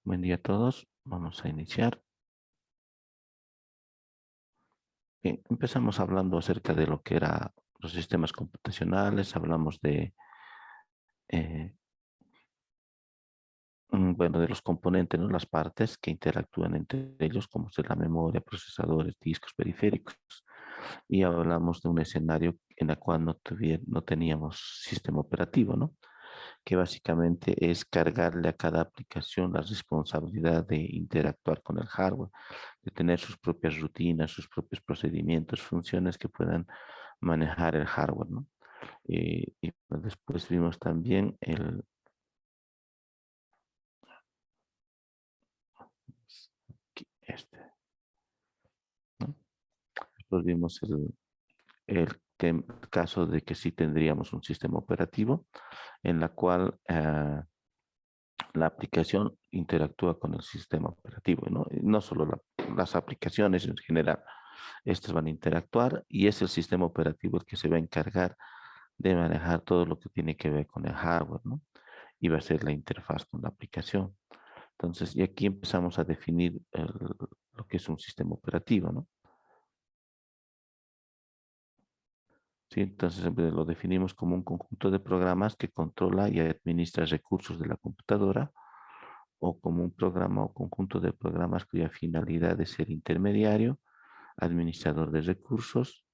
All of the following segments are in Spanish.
Buen día a todos. Vamos a iniciar. Bien, empezamos hablando acerca de lo que eran los sistemas computacionales. Hablamos de, eh, bueno, de los componentes, ¿no? Las partes que interactúan entre ellos, como es la memoria, procesadores, discos, periféricos. Y hablamos de un escenario en el cual no teníamos sistema operativo, ¿no? Que básicamente es cargarle a cada aplicación la responsabilidad de interactuar con el hardware, de tener sus propias rutinas, sus propios procedimientos, funciones que puedan manejar el hardware, ¿no? Y pues después vimos también este, ¿no? Después vimos el caso de que sí tendríamos un sistema operativo en la cual la aplicación interactúa con el sistema operativo, ¿no? Y no solo las aplicaciones en general, estas van a interactuar y es el sistema operativo el que se va a encargar de manejar todo lo que tiene que ver con el hardware, ¿no? Y va a ser la interfaz con la aplicación. Entonces, y aquí empezamos a definir lo que es un sistema operativo, ¿no? Sí, entonces lo definimos como un conjunto de programas que controla y administra recursos de la computadora o como un programa o conjunto de programas cuya finalidad es ser intermediario, administrador de recursos,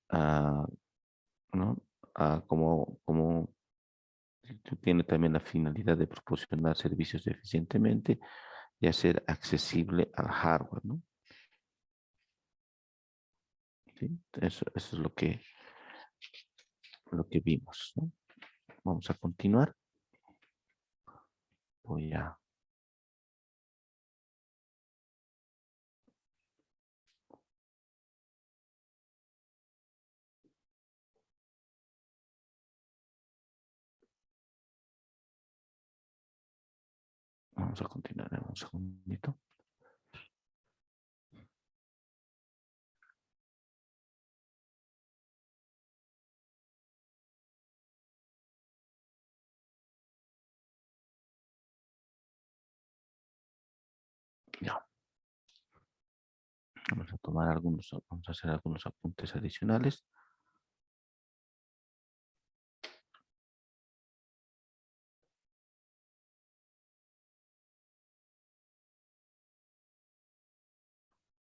ah, ¿no? Como tiene también la finalidad de proporcionar servicios eficientemente y hacer accesible al hardware, ¿no? ¿Sí? Eso es lo que vimos, ¿no? Vamos a continuar. Voy a, vamos a continuar en un segundito. Ya, vamos a hacer algunos apuntes adicionales.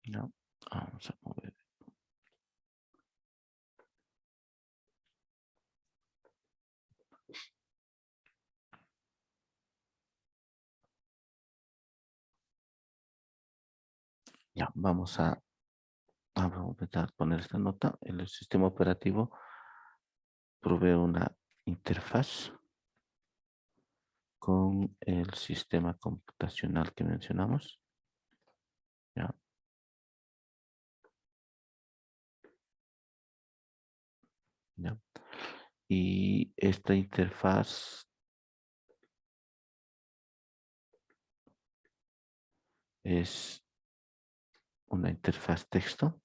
Ya, vamos a mover. Ya, vamos a empezar a poner esta nota. El sistema operativo provee una interfaz con el sistema computacional que mencionamos. Ya, ya. Y esta interfaz es una interfaz texto,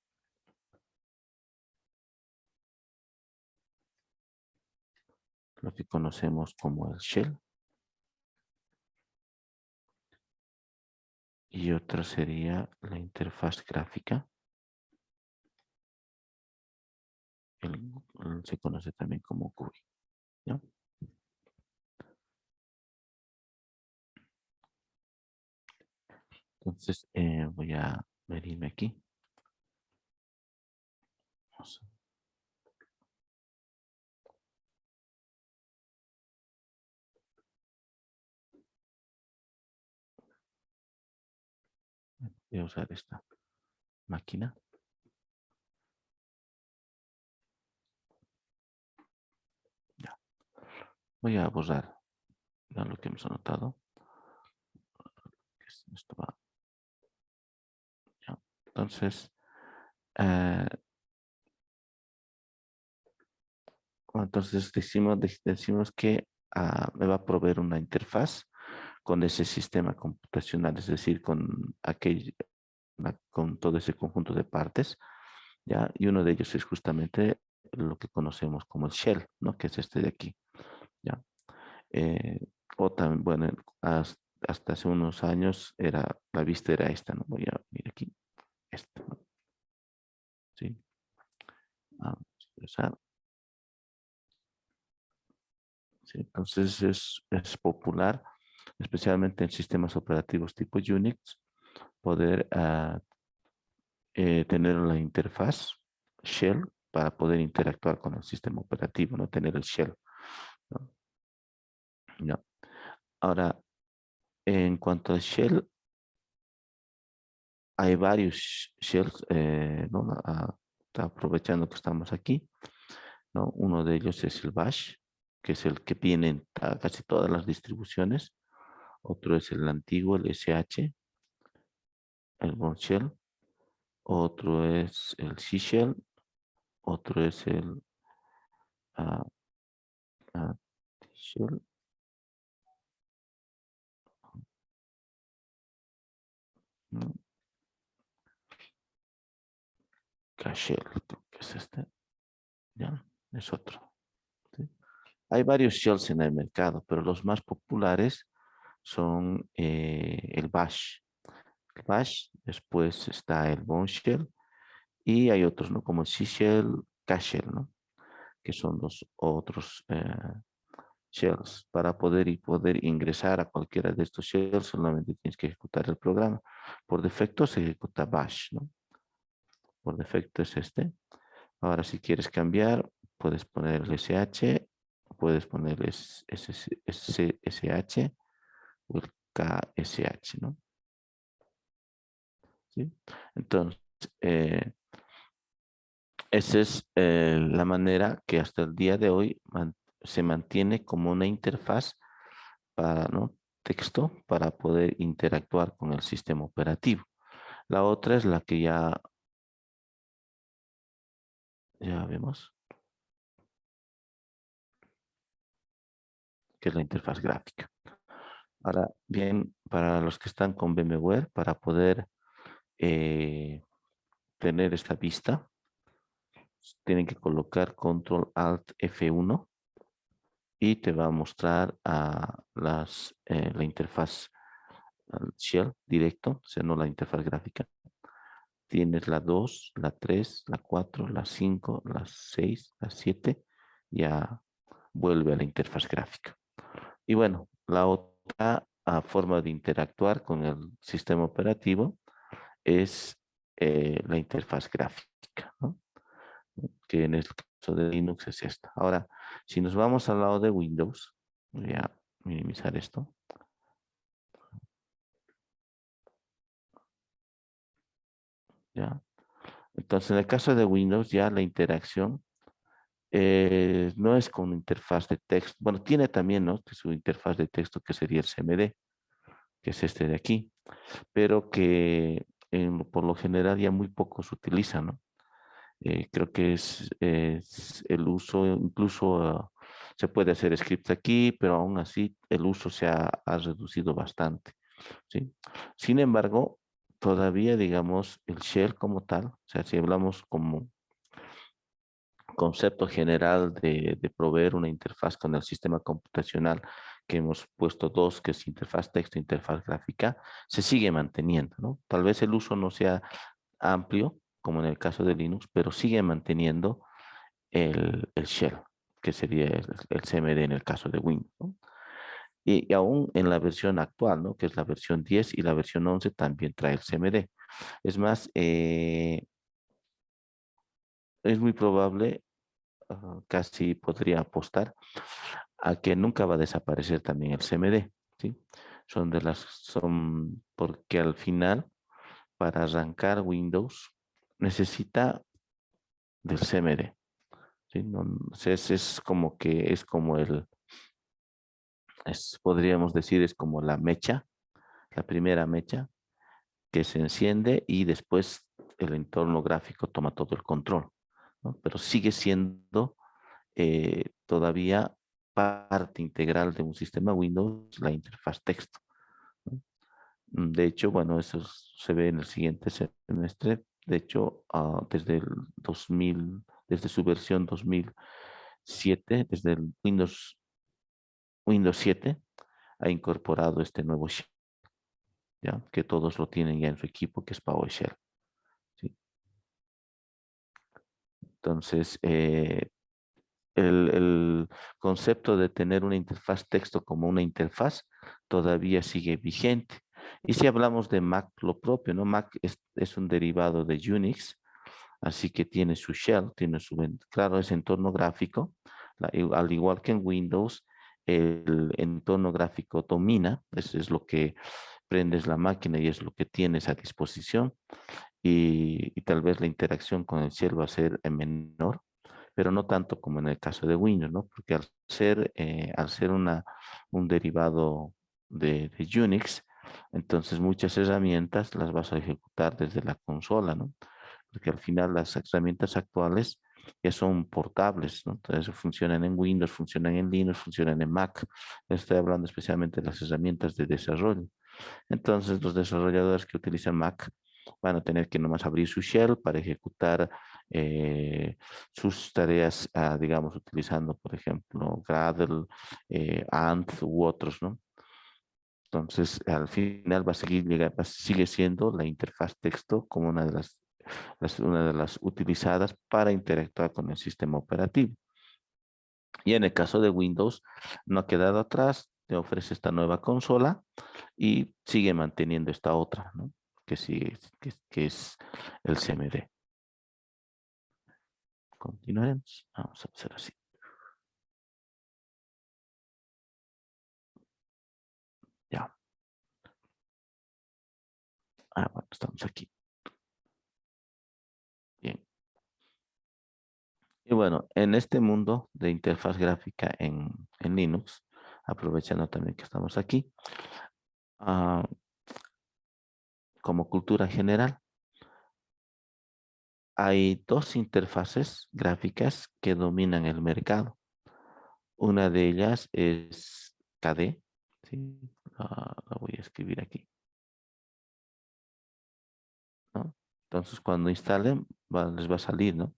lo que conocemos como el shell. Y otra sería la interfaz gráfica. Se conoce también como GUI, ¿no? Entonces voy a venirme aquí. Vamos voy a usar esta máquina. Ya. Voy a borrar ya lo que hemos anotado. Esto va, ya. Entonces, eh, entonces decimos que me va a proveer una interfaz con ese sistema computacional, es decir, con todo ese conjunto de partes, ¿ya? Y uno de ellos es justamente lo que conocemos como el shell, ¿no? Que es este de aquí, ¿ya? Eh, O también, bueno, hasta hace unos años la vista era esta, ¿no? Voy a venir aquí, esta, ¿no? Sí. Vamos a ingresar. Sí, entonces es popular, especialmente en sistemas operativos tipo Unix, poder tener la interfaz shell para poder interactuar con el sistema operativo, no tener el shell, ¿no? No. Ahora, en cuanto al shell, hay varios shells, ¿no? Aprovechando que estamos aquí, ¿no? Uno de ellos es el bash, que es el que viene en casi todas las distribuciones. Otro es el antiguo, el SH, el Bourne shell. Otro es el C shell. Otro es el ah, T-shell. ¿No? K-shell, creo que es este. Ya, es otro. ¿Sí? Hay varios shells en el mercado, pero los más populares son el bash. El bash, después está el Bourne shell y hay otros, ¿no? Como el C shell, K shell, ¿no? Que son los otros shells. Para poder ingresar a cualquiera de estos shells, solamente tienes que ejecutar el programa. Por defecto se ejecuta bash, ¿no? Por defecto es este. Ahora, si quieres cambiar, puedes poner el SH, puedes poner el SSH o el KSH, ¿no? ¿Sí? Entonces, esa es la manera que hasta el día de hoy se mantiene como una interfaz para, ¿no? Texto para poder interactuar con el sistema operativo. La otra es la que ya vemos, que es la interfaz gráfica. Ahora bien, para los que están con VMware, para poder eh, tener esta vista, tienen que colocar Control Alt F1 y te va a mostrar la interfaz shell directo, o sea, no la interfaz gráfica. Tienes la 2, la 3, la 4, la 5, la 6, la 7, ya vuelve a la interfaz gráfica. Y bueno, la otra forma de interactuar con el sistema operativo es la interfaz gráfica, ¿no? Que en el caso de Linux es esta. Ahora, si nos vamos al lado de Windows, voy a minimizar esto. ¿Ya? Entonces, en el caso de Windows, ya la interacción no es con interfaz de texto. Bueno, tiene también, ¿no? Que su interfaz de texto que sería el CMD, que es este de aquí, pero que por lo general ya muy poco se utiliza, ¿no? Creo que es el uso, incluso se puede hacer scripts aquí, pero aún así el uso ha reducido bastante, ¿sí? Sin embargo, todavía, digamos, el shell como tal, o sea, si hablamos como concepto general de proveer una interfaz con el sistema computacional, que hemos puesto dos, que es interfaz texto, interfaz gráfica, se sigue manteniendo, ¿no? Tal vez el uso no sea amplio, como en el caso de Linux, pero sigue manteniendo el shell, que sería el CMD en el caso de Windows, ¿no? Y aún en la versión actual, ¿no? Que es la versión 10 y la versión 11 también trae el CMD. Es más, es muy probable, casi podría apostar a que nunca va a desaparecer también el CMD, ¿sí? Son porque al final, para arrancar Windows, necesita del CMD, ¿sí? No, es como que es como podríamos decir, es como la mecha, la primera mecha que se enciende y después el entorno gráfico toma todo el control, ¿no? Pero sigue siendo todavía parte integral de un sistema Windows, la interfaz texto, ¿no? De hecho, bueno, eso se ve en el siguiente semestre. De hecho, desde el 2000, desde su versión 2007, desde el Windows 7, ha incorporado este nuevo shell, ¿ya? Que todos lo tienen ya en su equipo, que es PowerShell, ¿sí? Entonces, el concepto de tener una interfaz texto como una interfaz todavía sigue vigente. Y si hablamos de Mac, lo propio, ¿no? Mac es un derivado de Unix, así que tiene su shell, tiene su, claro, es entorno gráfico, al igual que en Windows, el entorno gráfico domina, eso es lo que prendes la máquina y es lo que tienes a disposición, y tal vez la interacción con el shell va a ser menor, pero no tanto como en el caso de Windows, ¿no? Porque al ser un derivado de Unix, entonces muchas herramientas las vas a ejecutar desde la consola, ¿no? Porque al final las herramientas actuales ya son portables, ¿no? Entonces funcionan en Windows, funcionan en Linux, funcionan en Mac. Estoy hablando especialmente de las herramientas de desarrollo. Entonces los desarrolladores que utilizan Mac van a tener que nomás abrir su shell para ejecutar sus tareas, digamos, utilizando, por ejemplo, Gradle, Ant u otros, ¿no? Entonces, al final va a seguir, sigue siendo la interfaz texto como una de las utilizadas para interactuar con el sistema operativo. Y en el caso de Windows, no ha quedado atrás, te ofrece esta nueva consola y sigue manteniendo esta otra, ¿no? Que es el CMD. Continuaremos. Vamos a hacer así. Ya. Bueno, estamos aquí. Bien. Y bueno, en este mundo de interfaz gráfica en Linux, aprovechando también que estamos aquí, ah, como cultura general, hay dos interfaces gráficas que dominan el mercado. Una de ellas es KDE, ¿sí? La voy a escribir aquí, ¿no? Entonces, cuando instalen, les va a salir, ¿no?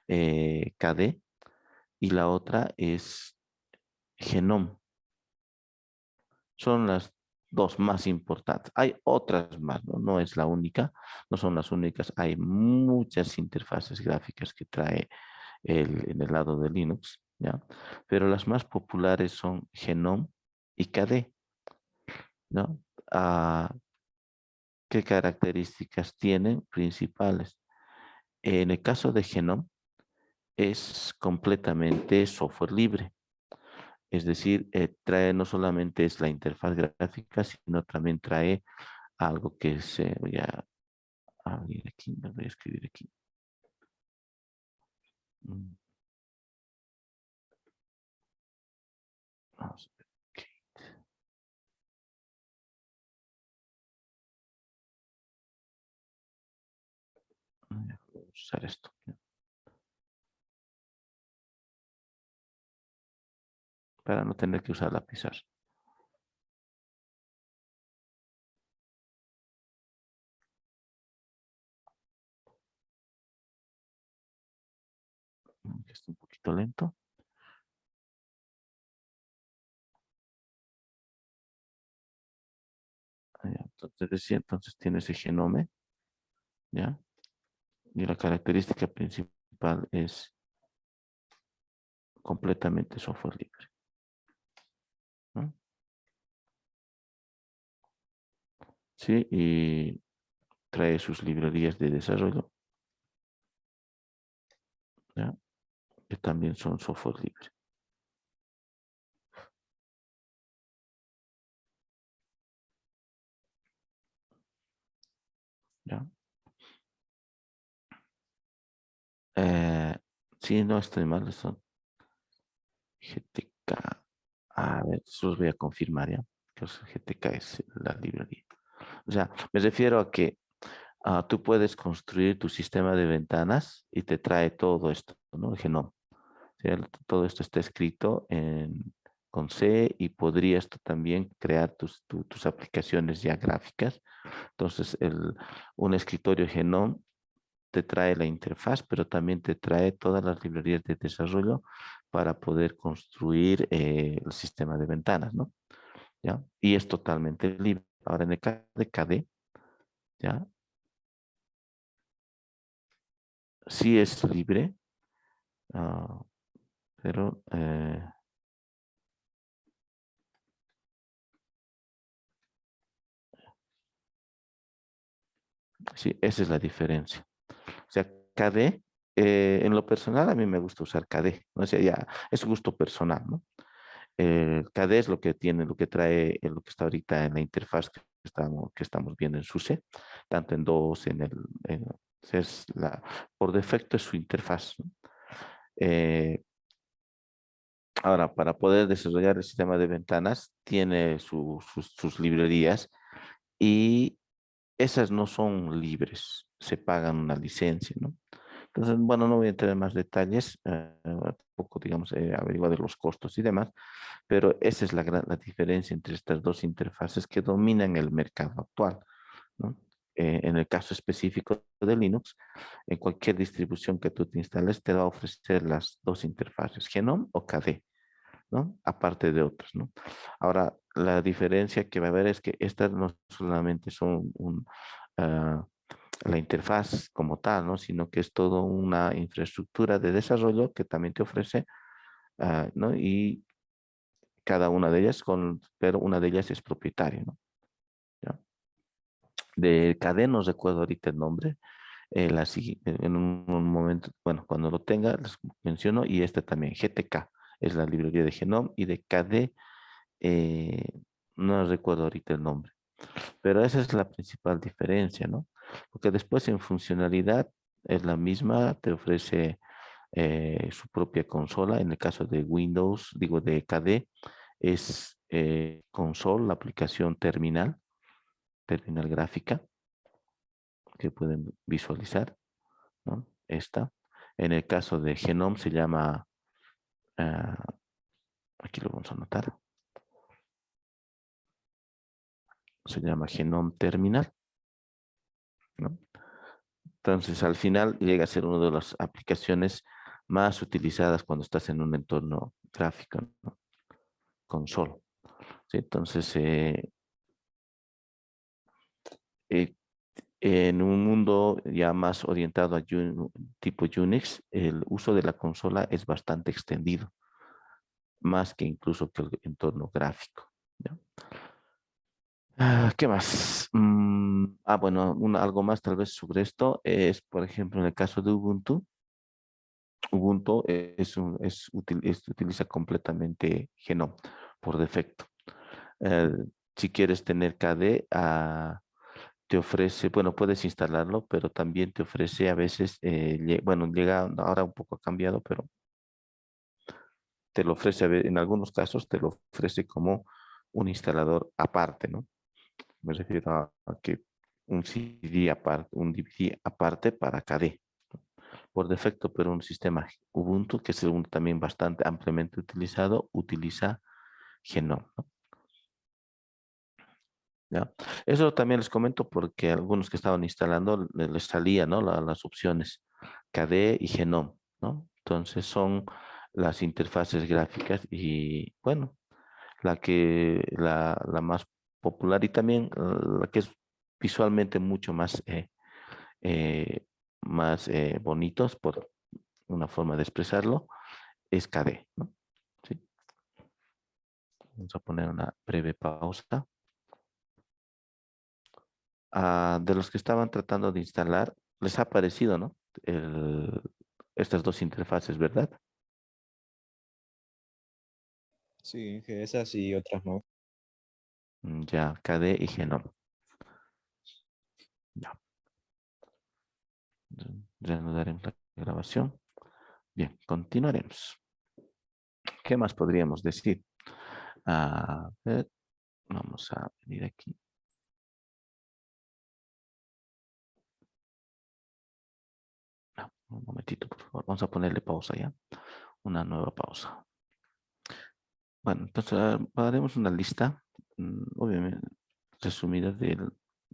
KDE, y la otra es Genome. Son las dos más importantes. Hay otras más, ¿no? No es la única, no son las únicas. Hay muchas interfaces gráficas que trae en el lado de Linux, ¿ya? Pero las más populares son Genome y KDE, ¿no? ¿Qué características tienen principales? En el caso de Genome, es completamente software libre. Es decir, trae no solamente es la interfaz gráfica, sino también trae algo que se voy a abrir aquí, me voy a escribir aquí. Mm, Vamos a ver. Voy a usar esto, ¿no? Para no tener que usar la pizarra. Que está un poquito lento. Entonces decía, entonces tiene ese genome, ¿ya? Y la característica principal es completamente software libre, ¿no? Sí, y trae sus librerías de desarrollo, ¿ya? Que también son software libre, ¿ya? Eh, sí, no estoy mal, son GTK. A ver, eso los voy a confirmar, ¿ya? Que GTK es la librería. O sea, me refiero a que tú puedes construir tu sistema de ventanas y te trae todo esto, ¿no? El genoma. ¿Cierto? Todo esto está escrito con C y podrías tú también crear tus aplicaciones ya gráficas. Entonces, un escritorio Genome te trae la interfaz, pero también te trae todas las librerías de desarrollo para poder construir el sistema de ventanas, ¿no? ¿ya? Y es totalmente libre. Ahora, en el caso de KDE, ¿ya? Sí es libre, ah, pero sí, esa es la diferencia. O sea, KDE, en lo personal, a mí me gusta usar KDE, ¿no? O sea, ya es gusto personal, ¿no? KDE es lo que tiene, lo que trae, lo que está ahorita en la interfaz que estamos viendo en SUSE, tanto en DOS, es por defecto es su interfaz, ¿no? Eh, Ahora, para poder desarrollar el sistema de ventanas, tiene sus librerías y esas no son libres, se pagan una licencia, ¿no? Entonces, bueno, no voy a entrar en más detalles, tampoco, digamos, averiguar de los costos y demás, pero esa es la diferencia entre estas dos interfaces que dominan el mercado actual, ¿no? En el caso específico de Linux, en cualquier distribución que tú te instales, te va a ofrecer las dos interfaces, Genome o KDE, ¿no? Aparte de otras, ¿no? Ahora, la diferencia que va a haber es que estas no solamente son ah, la interfaz como tal, ¿no? Sino que es toda una infraestructura de desarrollo que también te ofrece, ¿no? Y cada una de ellas, pero una de ellas es propietaria, ¿no? ¿Ya? De KDE no recuerdo ahorita el nombre, en un momento, bueno, cuando lo tenga, les menciono, y este también, GTK, es la librería de Genome, y de KDE, eh, no recuerdo ahorita el nombre, pero esa es la principal diferencia, ¿no? Porque después en funcionalidad es la misma, te ofrece su propia consola, en el caso de Windows, digo de KDE, es console, la aplicación terminal gráfica que pueden visualizar, ¿no? Esta. En el caso de Genome se llama, ah, aquí lo vamos a anotar, se llama Genome Terminal, ¿no? Entonces, al final llega a ser una de las aplicaciones más utilizadas cuando estás en un entorno gráfico, ¿no? Console. ¿Sí? Entonces, eh, en un mundo ya más orientado a tipo Unix, el uso de la consola es bastante extendido, más que incluso que el entorno gráfico, ¿ya? ¿Qué más? Bueno, algo más tal vez sobre esto es, por ejemplo, en el caso de Ubuntu, Ubuntu utiliza completamente Genome por defecto. Eh, si quieres tener KDE, te ofrece, bueno, puedes instalarlo, pero también te ofrece a veces, bueno, llega, ahora un poco ha cambiado, pero te lo ofrece, en algunos casos te lo ofrece como un instalador aparte, ¿no? Me refiero a que un CD aparte, un DVD aparte para KDE, por defecto, pero un sistema Ubuntu, que es también bastante ampliamente utilizado, utiliza Genome, ¿no? ¿Ya? Eso también les comento porque algunos que estaban instalando les salía, ¿no? Las opciones KDE y Genome, ¿no? Entonces son las interfaces gráficas y bueno, la más popular y también la que es visualmente mucho eh, más bonitos, por una forma de expresarlo, es KDE, ¿no? Sí. Vamos a poner una breve pausa. De los que estaban tratando de instalar, les ha parecido, ¿no? Estas dos interfaces, ¿verdad? Sí, que esas y otras no. Ya, KDE y Genome. Ya, reanudaremos la grabación. Bien, continuaremos. ¿Qué más podríamos decir? A ver, vamos a venir aquí. Un momentito, por favor. Vamos a ponerle pausa ya. Una nueva pausa. Bueno, entonces haremos una lista, obviamente, resumida de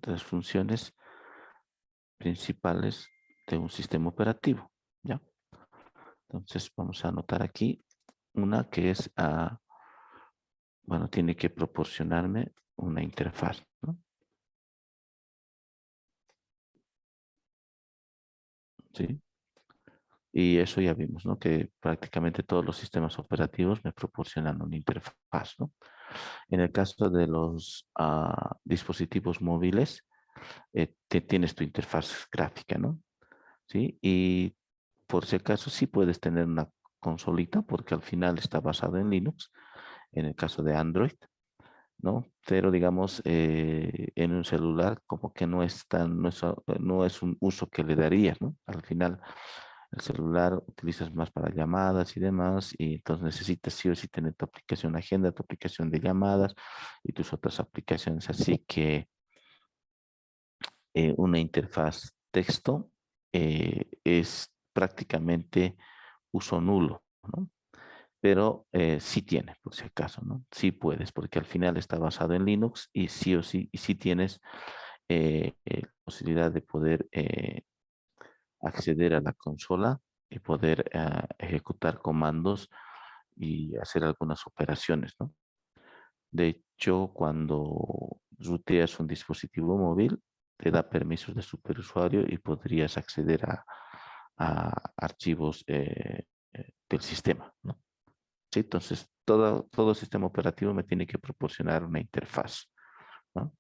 las funciones principales de un sistema operativo, ¿ya? Entonces vamos a anotar aquí una que es bueno, tiene que proporcionarme una interfaz, ¿no? ¿Sí? Y eso ya vimos, ¿no? Que prácticamente todos los sistemas operativos me proporcionan una interfaz, ¿no? En el caso de los dispositivos móviles, tienes tu interfaz gráfica, ¿no? ¿Sí? Y por si acaso sí puedes tener una consolita porque al final está basado en Linux, en el caso de Android, ¿no? Pero digamos, en un celular como que no es tan, no es un uso que le darías, ¿no? Al final el celular utilizas más para llamadas y demás, y entonces necesitas sí o sí tener tu aplicación agenda, tu aplicación de llamadas y tus otras aplicaciones. Así que una interfaz texto es prácticamente uso nulo, ¿no? Pero sí tiene, por si acaso, ¿no? Sí puedes, porque al final está basado en Linux y sí o sí, y sí tienes la posibilidad de poder acceder a la consola y poder ejecutar comandos y hacer algunas operaciones, ¿no? De hecho, cuando rooteas un dispositivo móvil, te da permisos de superusuario y podrías acceder a archivos del sistema, ¿no? Sí, entonces, todo sistema operativo me tiene que proporcionar una interfaz, ¿no?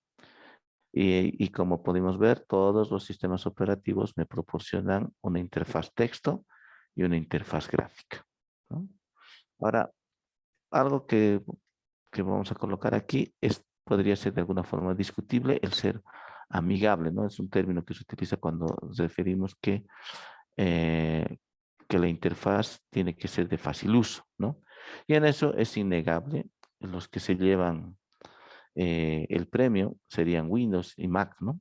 Y como pudimos ver, todos los sistemas operativos me proporcionan una interfaz texto y una interfaz gráfica, ¿no? Ahora, algo que vamos a colocar aquí podría ser de alguna forma discutible el ser amigable, ¿no? Es un término que se utiliza cuando referimos eh, que la interfaz tiene que ser de fácil uso, ¿no? Y en eso es innegable. Los que se llevan el premio serían Windows y Mac, ¿no?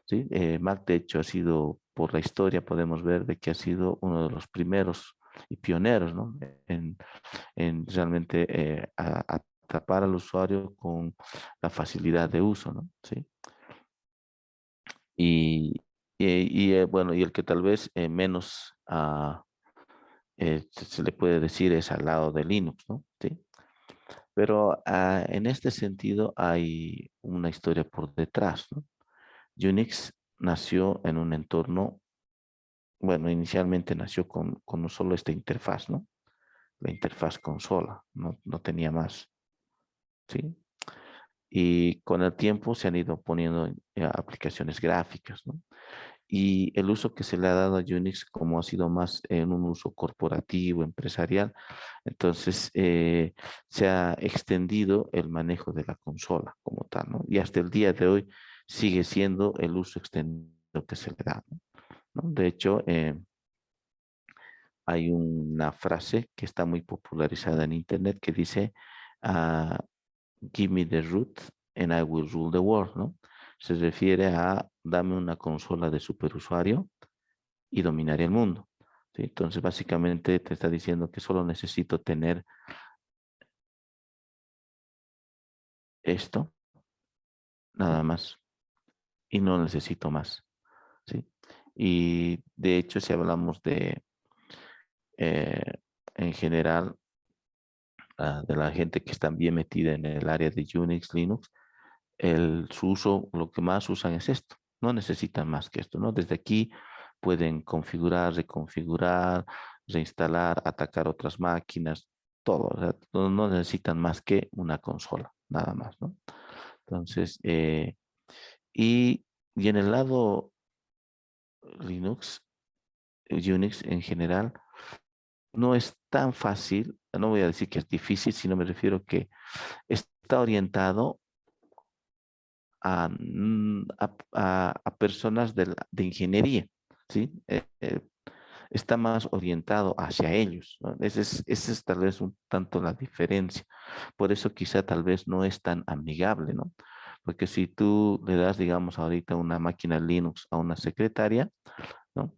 ¿Sí? Mac, de hecho, ha sido, por la historia, podemos ver de que ha sido uno de los primeros y pioneros, ¿no? En realmente atrapar al usuario con la facilidad de uso, ¿no? ¿Sí? Y, bueno, y el que tal vez menos se le puede decir es al lado de Linux, ¿no? ¿Sí? Pero en este sentido hay una historia por detrás, ¿no? Unix nació en un entorno, bueno, inicialmente nació con solo esta interfaz, ¿no? La interfaz consola, no tenía más, ¿sí? Y con el tiempo se han ido poniendo aplicaciones gráficas, ¿no? Y el uso que se le ha dado a Unix como ha sido más en un uso corporativo, empresarial, entonces se ha extendido el manejo de la consola como tal, ¿no? Y hasta el día de hoy sigue siendo el uso extendido que se le da, ¿no? De hecho, hay una frase que está muy popularizada en Internet que dice, ah, give me the root and I will rule the world, ¿no? Se refiere a dame una consola de superusuario y dominaré el mundo. ¿Sí? Entonces, básicamente te está diciendo que solo necesito tener esto, nada más, y no necesito más. ¿Sí? Y de hecho, si hablamos eh, en general, de la gente que está bien metida en el área de Unix, Linux, su uso, lo que más usan es esto. No necesitan más que esto, ¿no? Desde aquí pueden configurar, reconfigurar, reinstalar, atacar otras máquinas, todo. O sea, no necesitan más que una consola, nada más, ¿no? Entonces, y, y en el lado Linux, Unix en general, no es tan fácil, no voy a decir que es difícil, sino me refiero que está orientado a personas de ingeniería, ¿sí? Está más orientado hacia ellos, ¿no? Ese es tal vez un tanto la diferencia. Por eso quizá tal vez no es tan amigable, ¿no? Porque si tú le das, digamos, ahorita una máquina Linux a una secretaria, ¿no?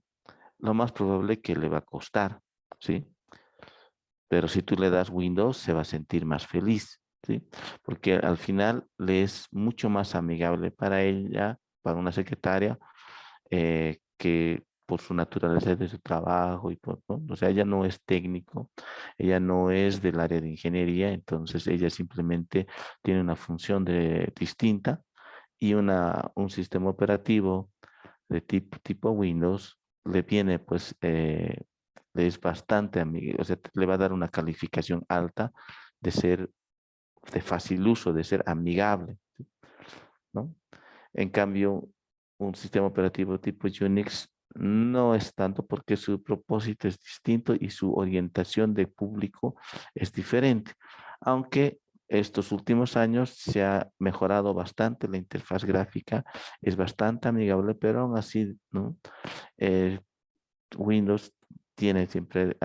Lo más probable que le va a costar, ¿sí? Pero si tú le das Windows, se va a sentir más feliz, ¿sí? Porque al final le es mucho más amigable para ella, para una secretaria, que por su naturaleza de su trabajo y por, ¿no? O sea, ella no es técnico, ella no es del área de ingeniería, entonces ella simplemente tiene una función distinta y un sistema operativo de tipo Windows le viene pues le es bastante amigable, o sea, le va a dar una calificación alta de ser de fácil uso, de ser amigable, ¿no? En cambio, un sistema operativo tipo Unix no es tanto porque su propósito es distinto y su orientación de público es diferente. Aunque estos últimos años se ha mejorado bastante la interfaz gráfica, es bastante amigable, pero aún así, ¿no? Eh, Windows tiene siempre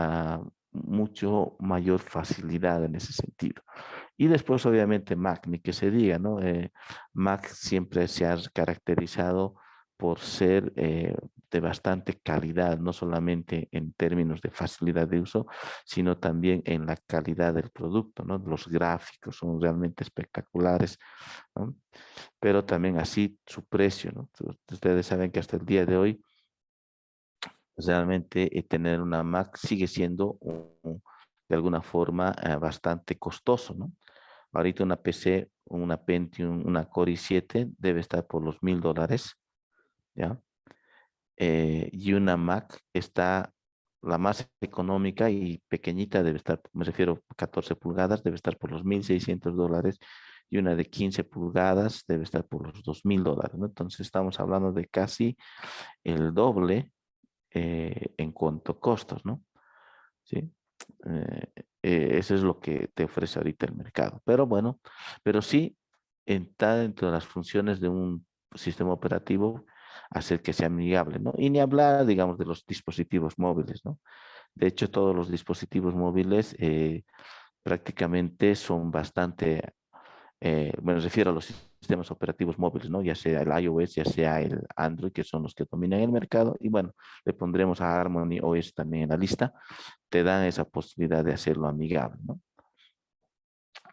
mucho mayor facilidad en ese sentido. Y después, obviamente, Mac, ni que se diga, ¿no? Mac siempre se ha caracterizado por ser de bastante calidad, no solamente en términos de facilidad de uso, sino también en la calidad del producto, ¿no? Los gráficos son realmente espectaculares, ¿no? Pero también así su precio, ¿no? Ustedes saben que hasta el día de hoy, realmente tener una Mac sigue siendo de alguna forma bastante costoso, ¿no? Ahorita una PC, una Pentium, una Core i7 debe estar por los $1000, ¿ya? Y una Mac está, la más económica y pequeñita debe estar, me refiero 14 pulgadas, debe estar por los $1600 y una de 15 pulgadas debe estar por los $2000, ¿no? Entonces estamos hablando de casi el doble en cuanto a costos, ¿no? ¿Sí? Eso es lo que te ofrece ahorita el mercado. Pero bueno, pero sí está dentro de las funciones de un sistema operativo hacer que sea amigable, ¿no? Y ni hablar, digamos, de los dispositivos móviles, ¿no? De hecho, todos los dispositivos móviles prácticamente son bastante me refiero a los sistemas operativos móviles, ¿no? Ya sea el iOS, ya sea el Android, que son los que dominan el mercado. Y bueno, le pondremos a Harmony OS también en la lista. Te dan esa posibilidad de hacerlo amigable, ¿no?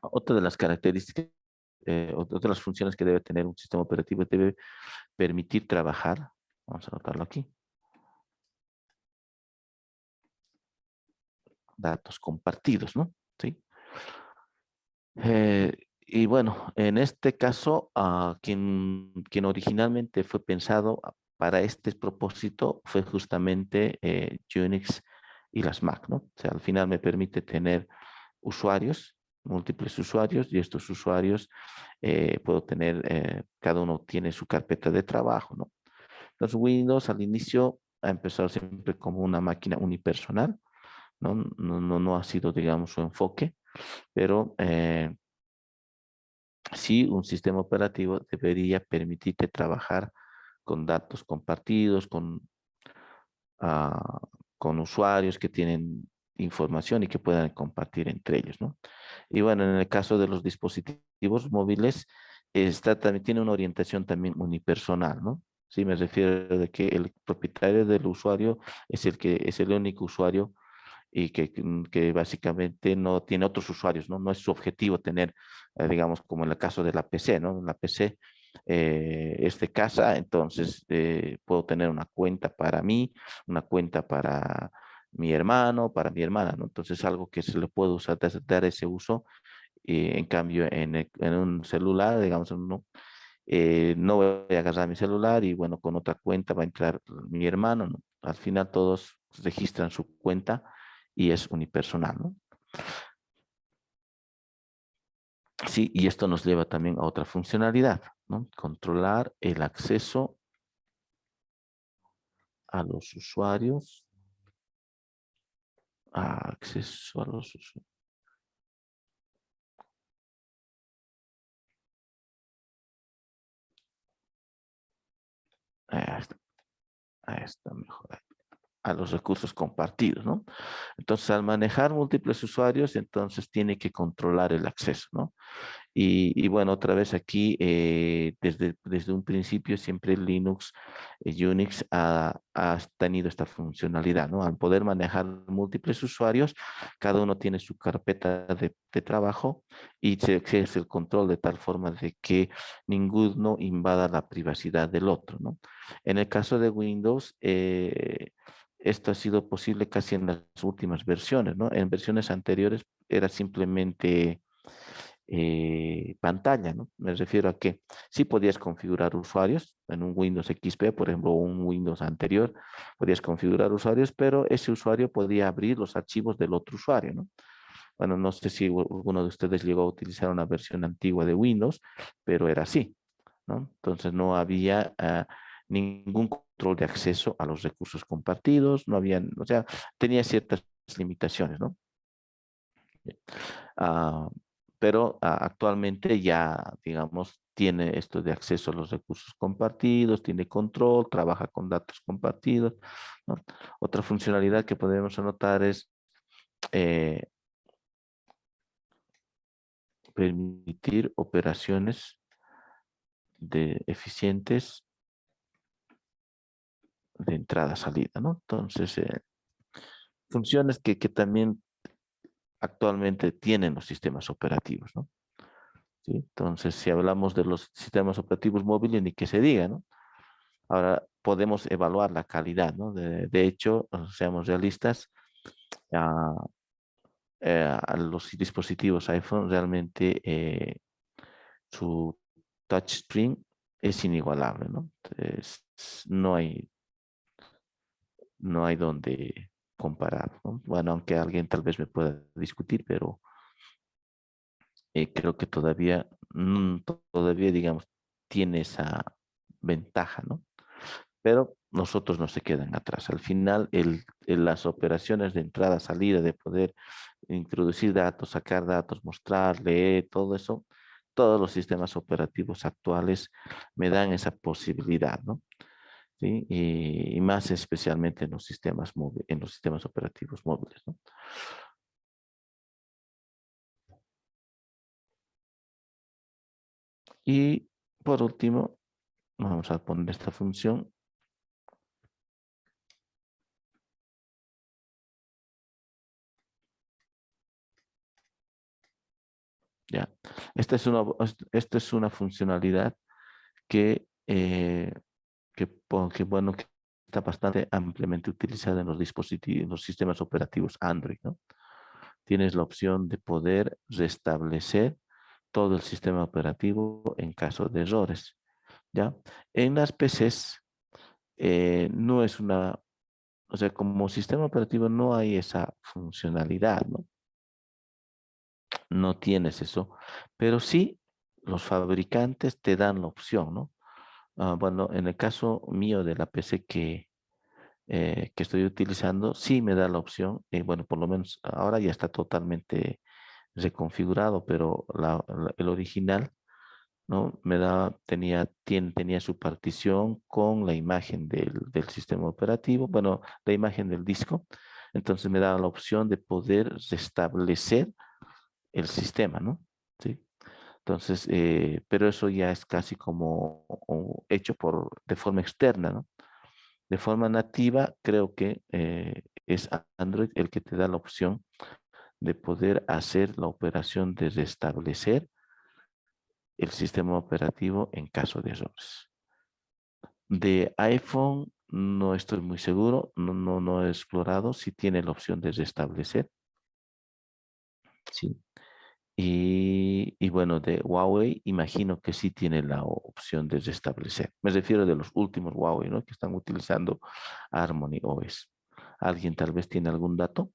Otra de las características, otra de las funciones que debe tener un sistema operativo debe permitir trabajar. Vamos a anotarlo aquí. Datos compartidos, ¿no? Sí. Y bueno, en este caso, quien originalmente fue pensado para este propósito fue justamente Unix y las Mac, ¿no? O sea, al final me permite tener usuarios, múltiples usuarios, y estos usuarios puedo tener, cada uno tiene su carpeta de trabajo, ¿no? Entonces Windows al inicio ha empezado siempre como una máquina unipersonal, ¿no? No ha sido, digamos, su enfoque, pero sí, un sistema operativo debería permitirte trabajar con datos compartidos, ah, con usuarios que tienen información y que puedan compartir entre ellos, ¿no? Y bueno, en el caso de los dispositivos móviles, también tiene una orientación también unipersonal, ¿no? Sí, me refiero de que el propietario del usuario es el único usuario y que básicamente no tiene otros usuarios, ¿no? No es su objetivo tener, digamos, como en el caso de la PC, ¿no? En la PC es de casa, entonces puedo tener una cuenta para mí, una cuenta para mi hermano, para mi hermana, ¿no? Entonces algo que se le puede usar, dar ese uso, en cambio en un celular, digamos, no voy a agarrar mi celular y bueno, con otra cuenta va a entrar mi hermano, ¿no? Al final todos registran su cuenta y es unipersonal, ¿no? Sí, y esto nos lleva también a otra funcionalidad, ¿no? Controlar el acceso a los usuarios, acceso a los usuarios. Ahí está mejor. A los recursos compartidos, ¿no? Entonces, al manejar múltiples usuarios, entonces tiene que controlar el acceso, ¿no? Y bueno, otra vez aquí, desde un principio, siempre Linux, Unix ha tenido esta funcionalidad, ¿no? Al poder manejar múltiples usuarios, cada uno tiene su carpeta de trabajo y se ejerce el control de tal forma de que ninguno invada la privacidad del otro, ¿no? En el caso de Windows, esto ha sido posible casi en las últimas versiones, ¿no? En versiones anteriores era simplemente pantalla, ¿no? Me refiero a que sí podías configurar usuarios en un Windows XP, por ejemplo, un Windows anterior, podías configurar usuarios, pero ese usuario podía abrir los archivos del otro usuario, ¿no? Bueno, no sé si alguno de ustedes llegó a utilizar una versión antigua de Windows, pero era así, ¿no? Entonces no había ningún control de acceso a los recursos compartidos, no había, o sea, tenía ciertas limitaciones, ¿no? Ah, pero actualmente ya, digamos, tiene esto de acceso a los recursos compartidos, tiene control, trabaja con datos compartidos, ¿no? Otra funcionalidad que podemos anotar es eh, permitir operaciones eficientes de entrada-salida, ¿no? Entonces, funciones que también actualmente tienen los sistemas operativos, ¿no? ¿Sí? Entonces, si hablamos de los sistemas operativos móviles, ni que se diga, ¿no? Ahora podemos evaluar la calidad, ¿no? De hecho, seamos realistas, a, a los dispositivos iPhone realmente su touchscreen es inigualable, ¿no? Entonces, no hay donde comparar, ¿no? Bueno, aunque alguien tal vez me pueda discutir, pero creo que todavía, todavía, digamos, tiene esa ventaja, ¿no? Pero nosotros no se quedan atrás. Al final, las operaciones de entrada, salida, de poder introducir datos, sacar datos, mostrar, leer, todo eso, todos los sistemas operativos actuales me dan esa posibilidad, ¿no? ¿Sí? Y más especialmente en los sistemas móviles, en los sistemas operativos móviles, ¿no? Y por último, vamos a poner esta función. Ya. Esta es una funcionalidad que, bueno, que está bastante ampliamente utilizada en los dispositivos, en los sistemas operativos Android, ¿no? Tienes la opción de poder restablecer todo el sistema operativo en caso de errores, ¿ya? En las PCs no es una, o sea, como sistema operativo no hay esa funcionalidad, ¿no? No tienes eso, pero sí los fabricantes te dan la opción, ¿no? Bueno, en el caso mío de la PC que estoy utilizando, sí me da la opción, bueno, por lo menos ahora ya está totalmente reconfigurado, pero el original, ¿no? Tenía su partición con la imagen del sistema operativo, bueno, la imagen del disco, entonces me da la opción de poder restablecer el sistema, ¿no? Sí. Entonces, pero eso ya es casi como hecho de forma externa, ¿no? De forma nativa, creo que es Android el que te da la opción de poder hacer la operación de restablecer el sistema operativo en caso de errores. De iPhone no estoy muy seguro, no he explorado si tiene la opción de restablecer. Sí. Y bueno, de Huawei, imagino que sí tiene la opción de restablecer. Me refiero de los últimos Huawei, ¿no? Que están utilizando Harmony OS. ¿Alguien tal vez tiene algún dato?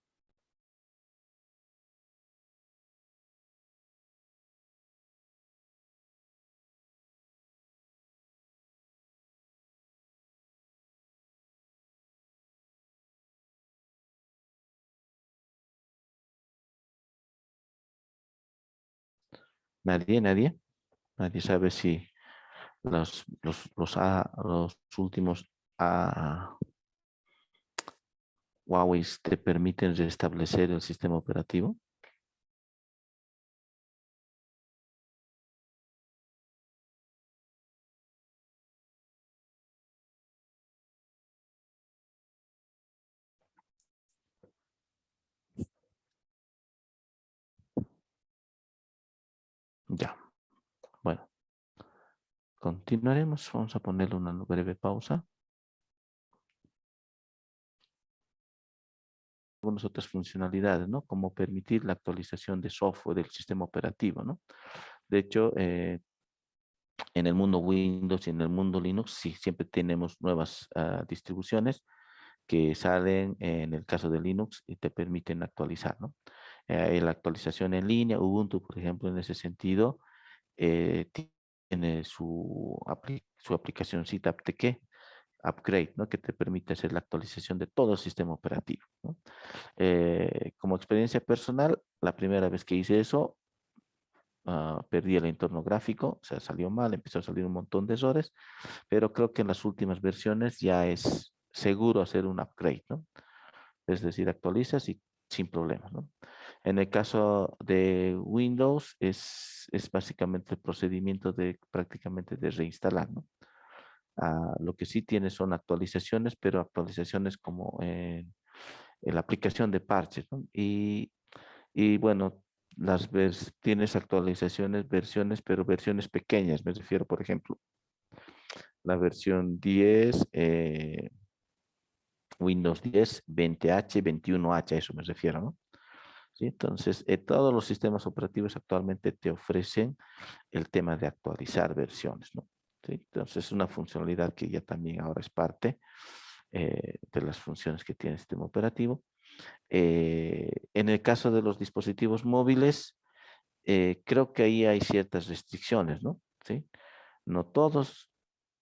Nadie. Nadie sabe si los últimos Huawei te permiten restablecer el sistema operativo. Ya, bueno, continuaremos. Vamos a ponerle una breve pausa. Algunas otras funcionalidades, ¿no? Como permitir la actualización de software del sistema operativo, ¿no? De hecho, en el mundo Windows y en el mundo Linux, sí, siempre tenemos nuevas distribuciones que salen en el caso de Linux y te permiten actualizar, ¿no? La actualización en línea, Ubuntu, por ejemplo, en ese sentido, eh, tiene su aplicacióncita APTK, Upgrade, ¿no? Que te permite hacer la actualización de todo el sistema operativo, ¿no? Como experiencia personal, la primera vez que hice eso, perdí el entorno gráfico, o sea, salió mal, empezó a salir un montón de errores, pero creo que en las últimas versiones ya es seguro hacer un upgrade, ¿no? Es decir, actualizas y sin problemas, ¿no? En el caso de Windows es básicamente el procedimiento de prácticamente de reinstalar, ¿no? Lo que sí tiene son actualizaciones, pero actualizaciones como en la aplicación de parches, ¿no? Y bueno, tienes actualizaciones, versiones, pero versiones pequeñas. Me refiero, por ejemplo, la versión 10, Windows 10, 20H, 21H, a eso me refiero, ¿no? ¿Sí? Entonces, todos los sistemas operativos actualmente te ofrecen el tema de actualizar versiones, ¿no? ¿Sí? Entonces, es una funcionalidad que ya también ahora es parte de las funciones que tiene el sistema operativo. En el caso de los dispositivos móviles, creo que ahí hay ciertas restricciones, ¿no? ¿Sí? No todos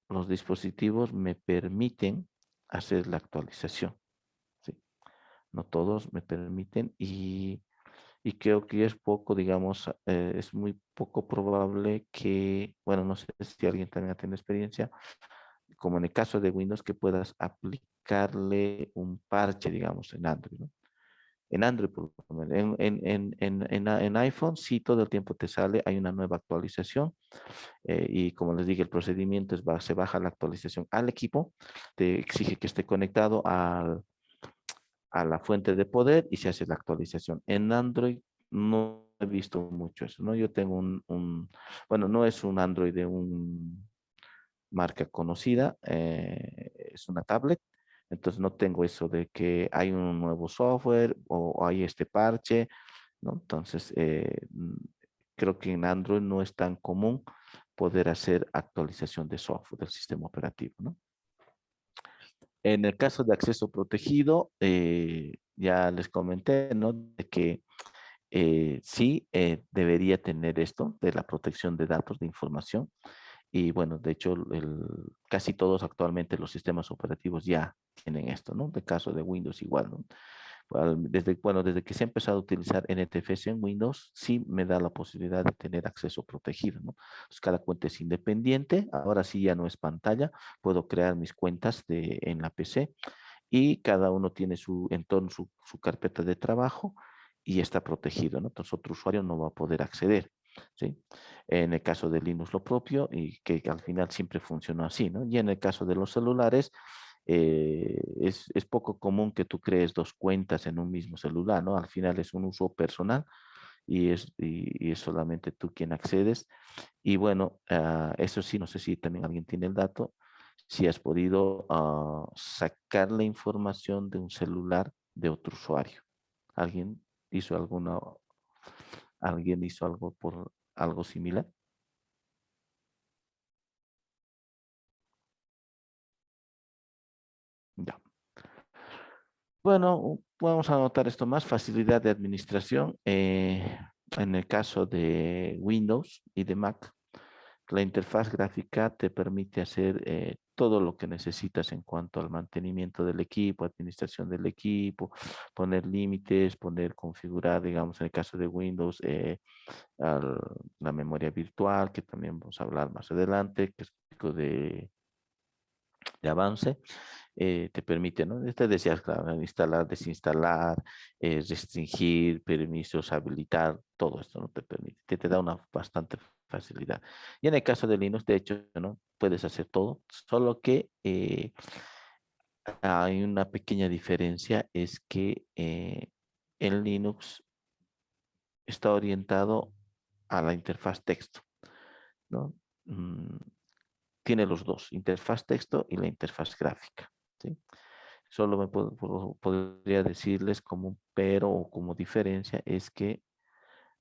los dispositivos me permiten hacer la actualización, ¿sí? No todos me permiten y creo que es poco, digamos, es muy poco probable que, bueno, no sé si alguien también tiene experiencia, como en el caso de Windows, que puedas aplicarle un parche, digamos, en Android, ¿no? En Android, por lo menos. En iPhone sí todo el tiempo te sale, hay una nueva actualización y como les dije, el procedimiento se baja la actualización al equipo, te exige que esté conectado a la fuente de poder y se hace la actualización. En Android no he visto mucho eso, ¿no? Yo tengo bueno, no es un Android de un marca conocida, es una tablet, entonces no tengo eso de que hay un nuevo software o hay este parche, ¿no? Entonces, creo que en Android no es tan común poder hacer actualización de software del sistema operativo, ¿no? En el caso de acceso protegido, ya les comenté, ¿no? De que sí debería tener esto de la protección de datos de información. Y bueno, de hecho, casi todos actualmente los sistemas operativos ya tienen esto, ¿no? De caso de Windows igual, ¿no? Desde que se ha empezado a utilizar NTFS en Windows, sí me da la posibilidad de tener acceso protegido, ¿no? Entonces, cada cuenta es independiente, ahora sí ya no es pantalla, puedo crear mis cuentas en la PC y cada uno tiene su entorno, su carpeta de trabajo y está protegido, ¿no? Entonces, otro usuario no va a poder acceder, ¿sí? En el caso de Linux lo propio y que al final siempre funcionó así, ¿no? Y en el caso de los celulares, es poco común que tú crees dos cuentas en un mismo celular, ¿no? Al final es un uso personal y es solamente tú quien accedes. Y bueno, eso sí, no sé si también alguien tiene el dato, si has podido sacar la información de un celular de otro usuario. ¿Alguien hizo alguien hizo algo por algo similar? Ya. Bueno, vamos a anotar esto más, facilidad de administración. En el caso de Windows y de Mac, la interfaz gráfica te permite hacer todo lo que necesitas en cuanto al mantenimiento del equipo, administración del equipo, poner límites, configurar, digamos, en el caso de Windows, la memoria virtual, que también vamos a hablar más adelante, que es un poco de avance, te permite, ¿no? Te decías, claro, instalar, desinstalar, restringir, permisos, habilitar, todo esto, ¿no? Te permite, te da una bastante facilidad. Y en el caso de Linux, de hecho, ¿no? Puedes hacer todo, solo que hay una pequeña diferencia, es que en Linux está orientado a la interfaz texto, ¿no? Tiene los dos, interfaz texto y la interfaz gráfica, ¿sí? Solo podría decirles como un pero o como diferencia es que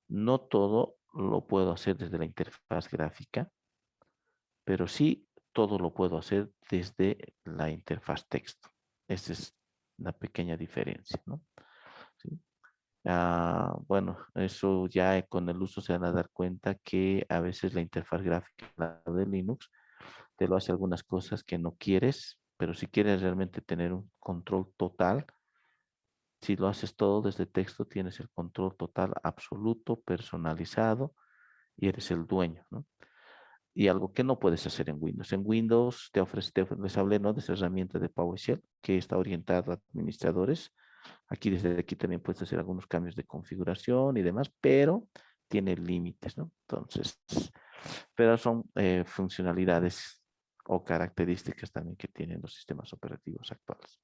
no todo lo puedo hacer desde la interfaz gráfica, pero sí todo lo puedo hacer desde la interfaz texto. Esa es una pequeña diferencia, ¿no? ¿Sí? Bueno, eso ya con el uso se van a dar cuenta que a veces la interfaz gráfica de Linux te lo hace algunas cosas que no quieres, pero si quieres realmente tener un control total, si lo haces todo desde texto, tienes el control total, absoluto, personalizado y eres el dueño, ¿no? Y algo que no puedes hacer en Windows. En Windows les hablé, ¿no? De esa herramienta de PowerShell que está orientada a administradores. Desde aquí también puedes hacer algunos cambios de configuración y demás, pero tiene límites, ¿no? Entonces, pero son funcionalidades o características también que tienen los sistemas operativos actuales.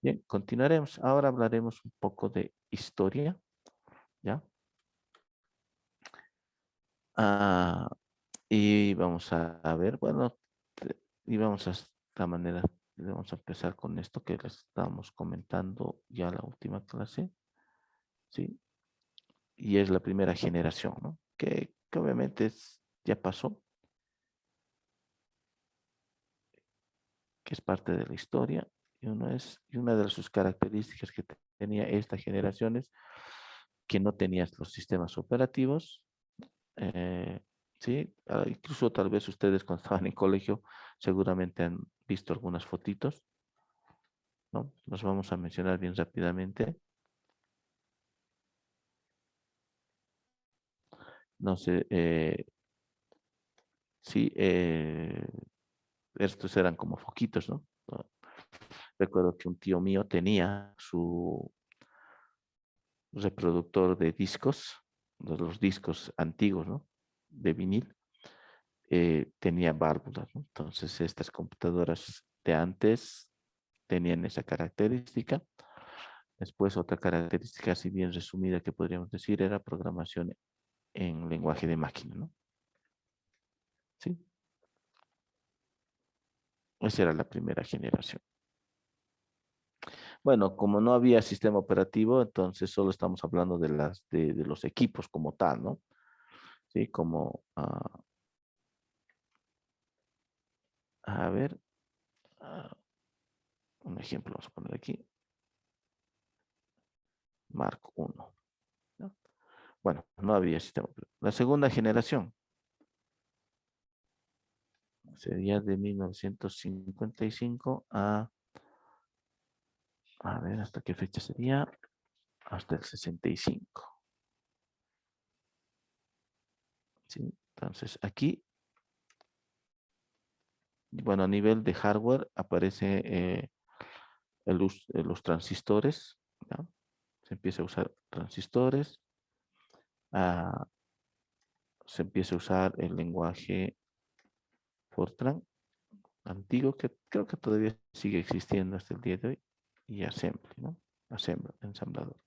Bien, continuaremos. Ahora hablaremos un poco de historia, ¿ya? Ah, y vamos a ver, bueno, y vamos a esta manera, vamos a empezar con esto que les estábamos comentando ya la última clase, ¿sí? Y es la primera generación, ¿no? Que obviamente ya pasó, que es parte de la historia, y una de sus características que tenía esta generación es que no tenías los sistemas operativos, eh, sí, incluso tal vez ustedes cuando estaban en colegio seguramente han visto algunas fotitos, ¿no? Los vamos a mencionar bien rápidamente. No sé, sí, estos eran como foquitos, ¿no? Recuerdo que un tío mío tenía su reproductor de discos, de los discos antiguos, ¿no? De vinil, tenía válvulas, ¿no? Entonces estas computadoras de antes tenían esa característica. Después otra característica, así bien resumida que podríamos decir, era programación en lenguaje de máquina, ¿no? Sí, esa era la primera generación. Bueno, como no había sistema operativo, entonces solo estamos hablando de los equipos como tal, ¿no? Sí, como, a ver, ah, un ejemplo vamos a poner aquí, Mark 1, ¿no? Bueno, no había sistema operativo. La segunda generación sería de 1955 a ver, ¿hasta qué fecha sería? Hasta el 65. ¿Sí? Entonces, aquí, bueno, a nivel de hardware aparece los transistores, ¿no? Se empieza a usar transistores, ah, se empieza a usar el lenguaje Fortran antiguo, que creo que todavía sigue existiendo hasta el día de hoy, y Assembly, ¿no? Assembly, ensamblador.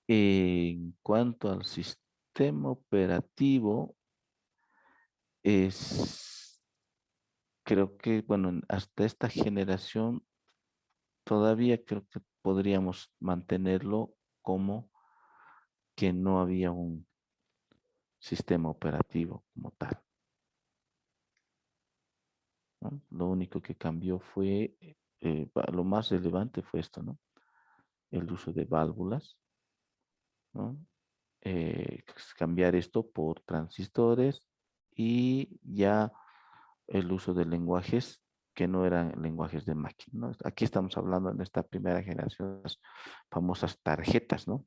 En cuanto al sistema operativo, es, creo que, bueno, hasta esta generación todavía creo que podríamos mantenerlo como que no había un sistema operativo como tal, ¿no? Lo único que cambió fue, lo más relevante fue esto, ¿no? El uso de válvulas, ¿no? Cambiar esto por transistores y ya el uso de lenguajes que no eran lenguajes de máquina, ¿no? Aquí estamos hablando en esta primera generación, las famosas tarjetas, ¿no?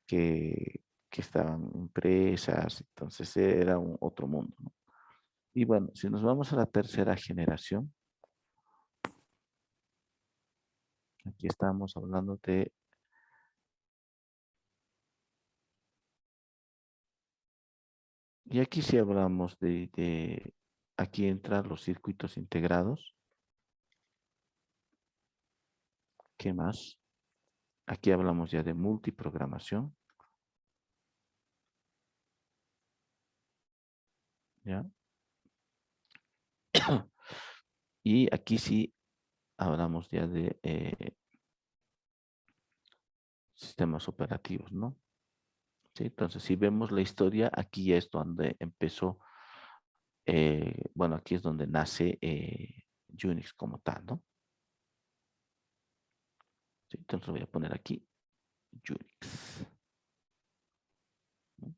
Que estaban impresas, entonces era otro mundo, ¿no? Y bueno, si nos vamos a la tercera generación, aquí estamos hablando y aquí sí hablamos aquí entran los circuitos integrados. ¿Qué más? Aquí hablamos ya de multiprogramación. ¿Ya? Y aquí sí hablamos ya de sistemas operativos, ¿no? ¿Sí? Entonces, si vemos la historia, aquí es donde empezó, bueno, aquí es donde nace Unix como tal, ¿no? ¿Sí? Entonces voy a poner aquí Unix. ¿No?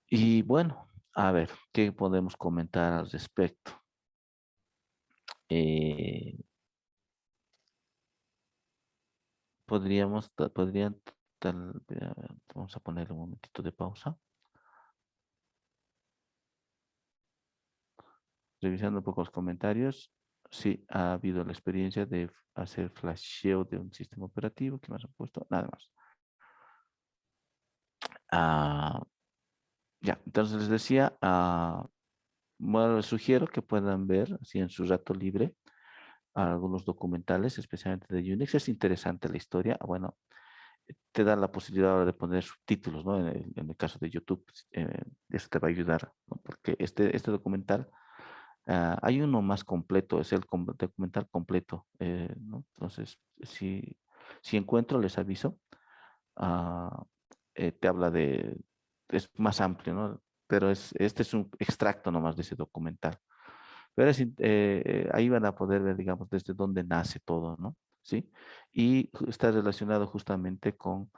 Y bueno, a ver, ¿qué podemos comentar al respecto? Eh, podrían, vamos a poner un momentito de pausa. Revisando un poco los comentarios, sí ha habido la experiencia de hacer flasheo de un sistema operativo. ¿Qué más han puesto? Nada más. Ah, ya, entonces les decía, bueno, les sugiero que puedan ver, así en su rato libre, algunos documentales, especialmente de Unix. Es interesante la historia. Bueno, te da la posibilidad ahora de poner subtítulos, ¿no? En el caso de YouTube, eso te va a ayudar, ¿no? Porque este documental, hay uno más completo, es el documental completo, ¿no? Entonces, si encuentro, les aviso. ah, Te habla es más amplio, ¿no? Pero este es un extracto nomás de ese documental. Pero ahí van a poder ver, digamos, desde dónde nace todo, ¿no? ¿Sí? Y está relacionado justamente con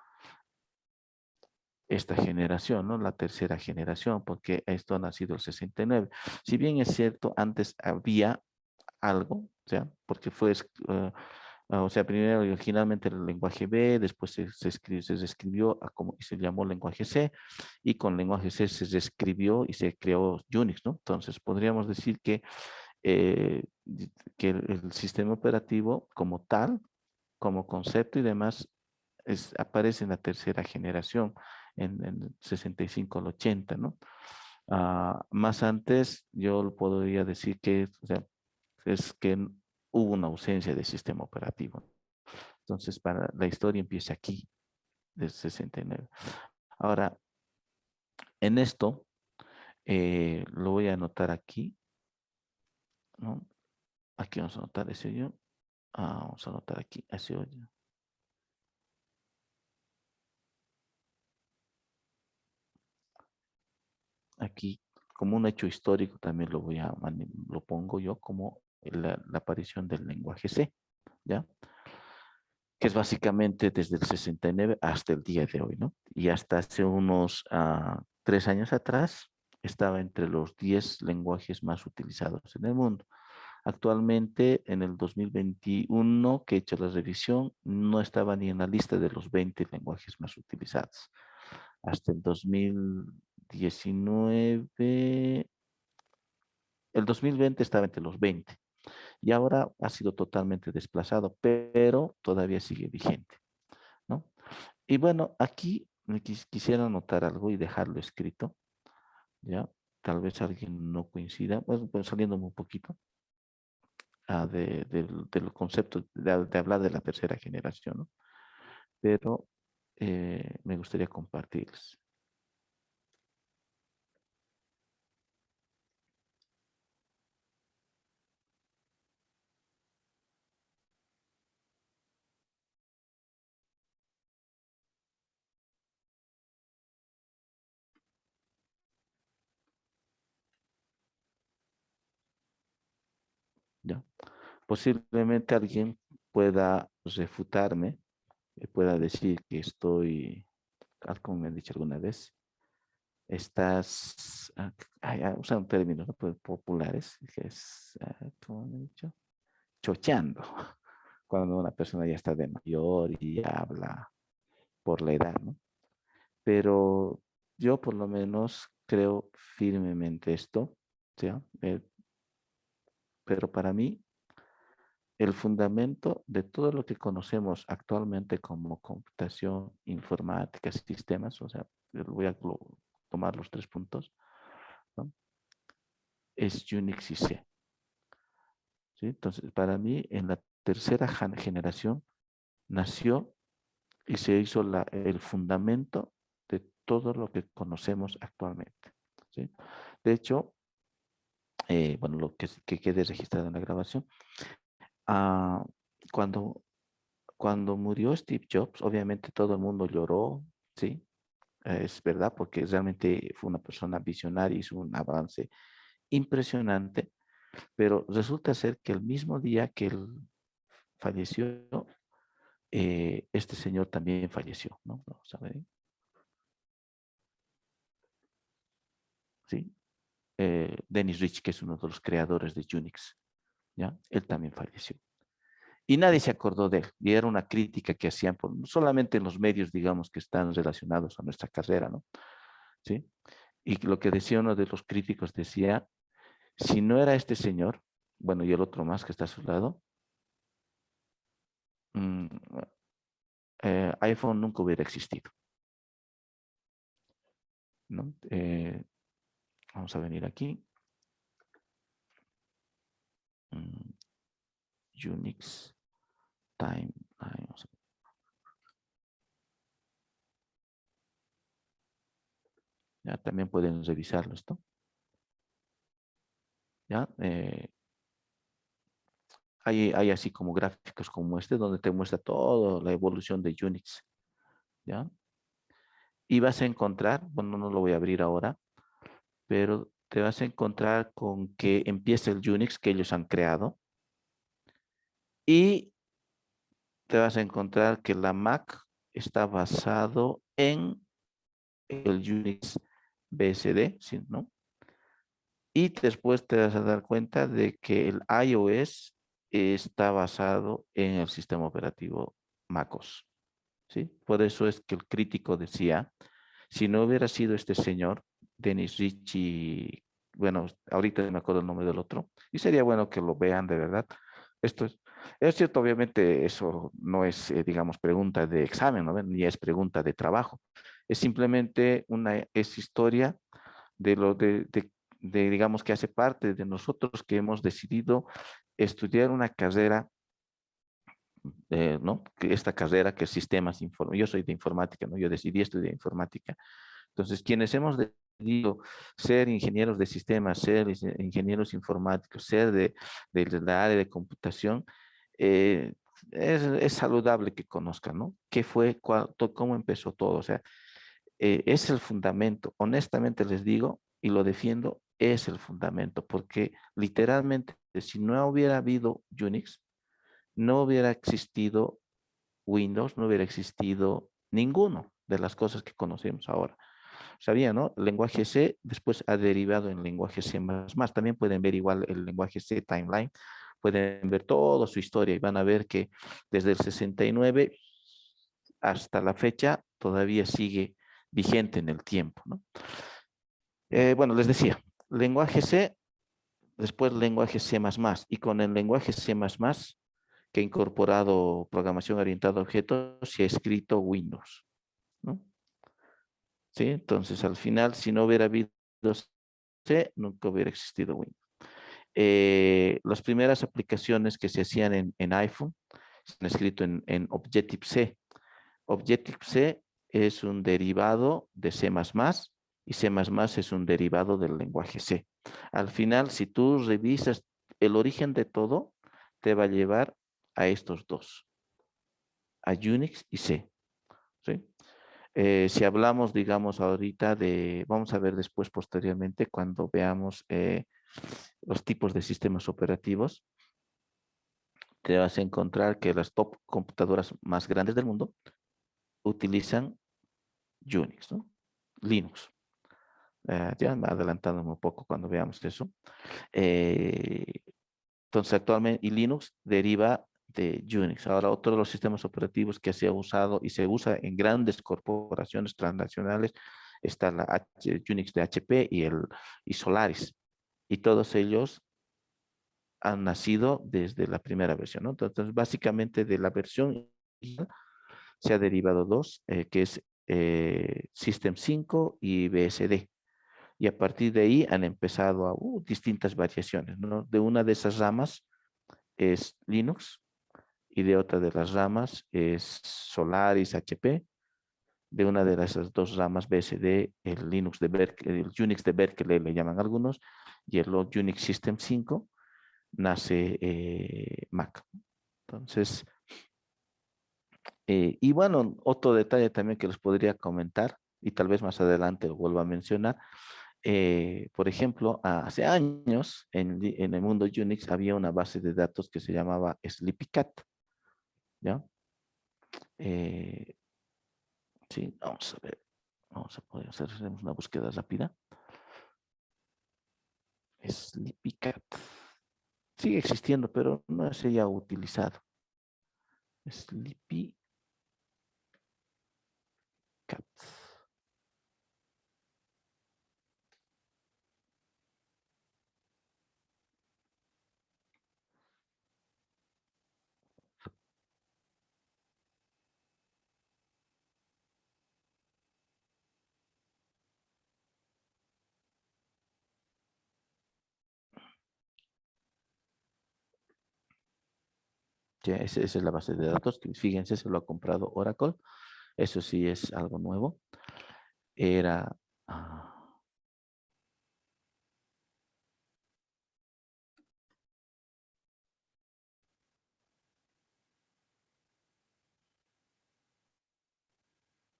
esta generación, ¿no? La tercera generación, porque esto ha nacido el 69. Si bien es cierto, antes había algo, o sea, porque o sea, primero originalmente el lenguaje B, después se reescribió a como y se llamó lenguaje C, y con lenguaje C se reescribió y se creó Unix, ¿no? Entonces podríamos decir eh, que el sistema operativo como tal, como concepto y demás, aparece en la tercera generación, en el 65 al 80, ¿no? Más antes, yo podría decir que, o sea, es que hubo una ausencia de sistema operativo. Entonces, para la historia empieza aquí, del 69. Ahora, en esto, lo voy a anotar aquí, ¿no? Aquí vamos a anotar ese hoyo. Vamos a anotar aquí ese hoyo. Aquí, como un hecho histórico, también lo pongo yo como la aparición del lenguaje C, ¿ya? Que es básicamente desde el 69 hasta el día de hoy, ¿no? Y hasta hace unos 3 años atrás estaba entre los 10 lenguajes más utilizados en el mundo. Actualmente, en el 2021, que he hecho la revisión, no estaba ni en la lista de los 20 lenguajes más utilizados. Hasta el 2019, el 2020 estaba entre los 20 y ahora ha sido totalmente desplazado, pero todavía sigue vigente, ¿no? Y bueno, aquí quisiera anotar algo y dejarlo escrito, ¿ya? Tal vez alguien no coincida, pues saliéndome un poquito del concepto de hablar de la tercera generación, ¿no? Pero me gustaría compartirles. ¿Ya? Posiblemente alguien pueda refutarme, pueda decir que estoy, tal como me han dicho alguna vez, estás, usan términos, ¿no? Populares, que es, ¿cómo me han dicho? Chocheando, cuando una persona ya está de mayor y habla por la edad, ¿no? Pero yo por lo menos creo firmemente esto, ¿sí? Pero para mí el fundamento de todo lo que conocemos actualmente como computación, informática, sistemas, o sea, voy a tomar los 3 puntos, ¿no? es Unix y C. ¿Sí? Entonces, para mí, en la tercera generación nació y se hizo el fundamento de todo lo que conocemos actualmente. ¿Sí? De hecho, bueno, lo que quede registrado en la grabación, ah, cuando, cuando murió Steve Jobs, obviamente todo el mundo lloró, ¿sí? Es verdad, porque realmente fue una persona visionaria, hizo un avance impresionante, pero resulta ser que el mismo día que él falleció, este señor también falleció, ¿no? Vamos a ver, ¿sí? Dennis Rich, que es uno de los creadores de Unix, ¿ya? Él también falleció. Y nadie se acordó de él. Y era una crítica que hacían solamente en los medios, digamos, que están relacionados a nuestra carrera, ¿no? ¿Sí? Y lo que decía uno de los críticos decía, si no era este señor, bueno, y el otro más que está a su lado, mm, iPhone nunca hubiera existido, ¿no? Vamos a venir aquí. Mm, Unix Timeline. Ya también pueden revisarlo esto. ¿Ya? Hay así como gráficos como este, donde te muestra toda la evolución de Unix. ¿Ya? Y vas a encontrar, bueno, no lo voy a abrir ahora, pero te vas a encontrar con que empieza el Unix que ellos han creado y te vas a encontrar que la Mac está basado en el Unix BSD, ¿sí? ¿No? Y después te vas a dar cuenta de que el iOS está basado en el sistema operativo MacOS, ¿sí? Por eso es que el crítico decía, si no hubiera sido este señor, Dennis Ritchie, bueno, ahorita no me acuerdo el nombre del otro, y sería bueno que lo vean de verdad. Esto es cierto, obviamente eso no es, digamos, pregunta de examen, ¿no? Ni es pregunta de trabajo. Es simplemente es historia de lo digamos, que hace parte de nosotros que hemos decidido estudiar una carrera, ¿no? Esta carrera que es sistemas informáticos. Yo soy de informática, ¿no? Yo decidí estudiar informática. Entonces, quienes hemos decidido ser ingenieros de sistemas, ser ingenieros informáticos, ser de la área de computación, eh, es saludable que conozcan, ¿no? ¿Qué fue, cómo empezó todo? O sea, es el fundamento. Honestamente les digo, y lo defiendo, es el fundamento, porque literalmente, si no hubiera habido Unix, no hubiera existido Windows, no hubiera existido ninguno de las cosas que conocemos ahora. Sabía, ¿no? El lenguaje C después ha derivado en lenguaje C++. También pueden ver igual el lenguaje C Timeline. Pueden ver toda su historia y van a ver que desde el 69 hasta la fecha todavía sigue vigente en el tiempo, ¿no? Bueno, les decía, lenguaje C, después lenguaje C++, y con el lenguaje C++, que ha incorporado programación orientada a objetos, se ha escrito Windows, ¿no? ¿Sí? Entonces, al final, si no hubiera habido C, nunca hubiera existido Windows. Las primeras aplicaciones que se hacían en iPhone se han escrito en Objective-C. Objective-C es un derivado de C++ y C++ es un derivado del lenguaje C. Al final, si tú revisas el origen de todo, te va a llevar a estos dos, a Unix y C. ¿Sí? Si hablamos, digamos, ahorita vamos a ver después, posteriormente, cuando veamos los tipos de sistemas operativos, te vas a encontrar que las top computadoras más grandes del mundo utilizan Unix, ¿no? Linux. Ya adelantándome un poco cuando veamos eso. Eh, entonces, actualmente, y Linux deriva de Unix. Ahora, otro de los sistemas operativos que se ha usado y se usa en grandes corporaciones transnacionales está Unix de HP y Solaris. Y todos ellos han nacido desde la primera versión, ¿no? Entonces, básicamente de la versión se ha derivado dos, que es System 5 y BSD. y a partir de ahí han empezado a distintas variaciones, ¿no? De una de esas ramas es Linux y de otra de las ramas es Solaris HP. De una de esas dos ramas BSD, el Linux de Berkeley, el Unix de Berkeley le llaman algunos, y el Unix System 5, nace Mac. Entonces, y bueno, otro detalle también que les podría comentar, y tal vez más adelante lo vuelva a mencionar, por ejemplo, hace años en el mundo Unix había una base de datos que se llamaba SleepyCat, ¿ya? Eh, sí, vamos a ver, vamos a poder hacer una búsqueda rápida. SleepyCat. Sigue existiendo, pero no se haya utilizado. SleepyCat. Ya, esa es la base de datos que fíjense, se lo ha comprado Oracle. Eso sí es algo nuevo. Era...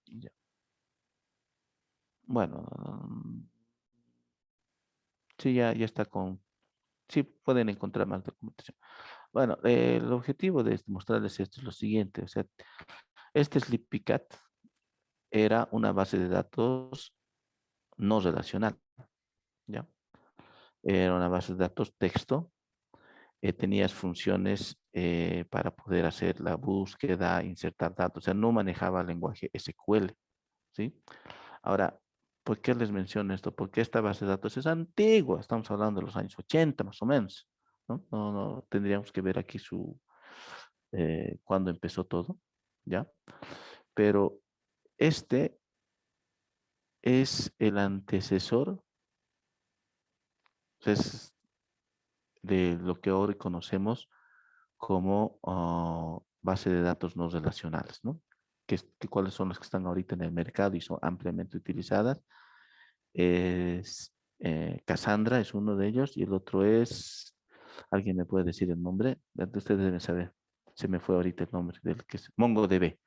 ya. Bueno, sí, ya está con... Sí, pueden encontrar más documentación. Bueno, el objetivo de mostrarles esto es lo siguiente. O sea, este SleepyCat era una base de datos no relacional, ¿ya? Era una base de datos texto. Tenías funciones para poder hacer la búsqueda, insertar datos. O sea, no manejaba lenguaje SQL, ¿sí? Ahora, ¿por qué les menciono esto? Porque esta base de datos es antigua. Estamos hablando de los años 80 más o menos, ¿no? No tendríamos que ver aquí cuándo empezó todo, ¿ya? Pero este es el antecesor, es de lo que hoy conocemos como base de datos no relacionales, ¿no? ¿Cuáles son las que están ahorita en el mercado y son ampliamente utilizadas? Es Cassandra, es uno de ellos, y el otro es, ¿alguien me puede decir el nombre? Ustedes deben saber, se me fue ahorita el nombre del que es MongoDB.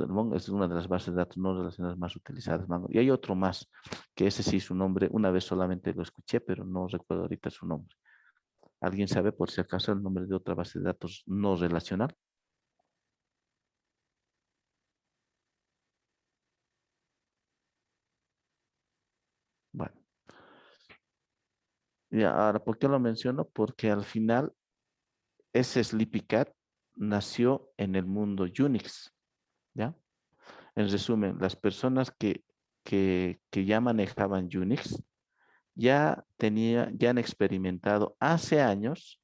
Mongo es una de las bases de datos no relacionadas más utilizadas, Mongo. Y hay otro más, que ese sí, su nombre, una vez solamente lo escuché, pero no recuerdo ahorita su nombre. ¿Alguien sabe por si acaso el nombre de otra base de datos no relacional? Bueno, ya, ahora, ¿por qué lo menciono? Porque al final ese SleepyCat nació en el mundo Unix, ¿ya? En resumen, las personas que ya manejaban Unix ya han experimentado hace años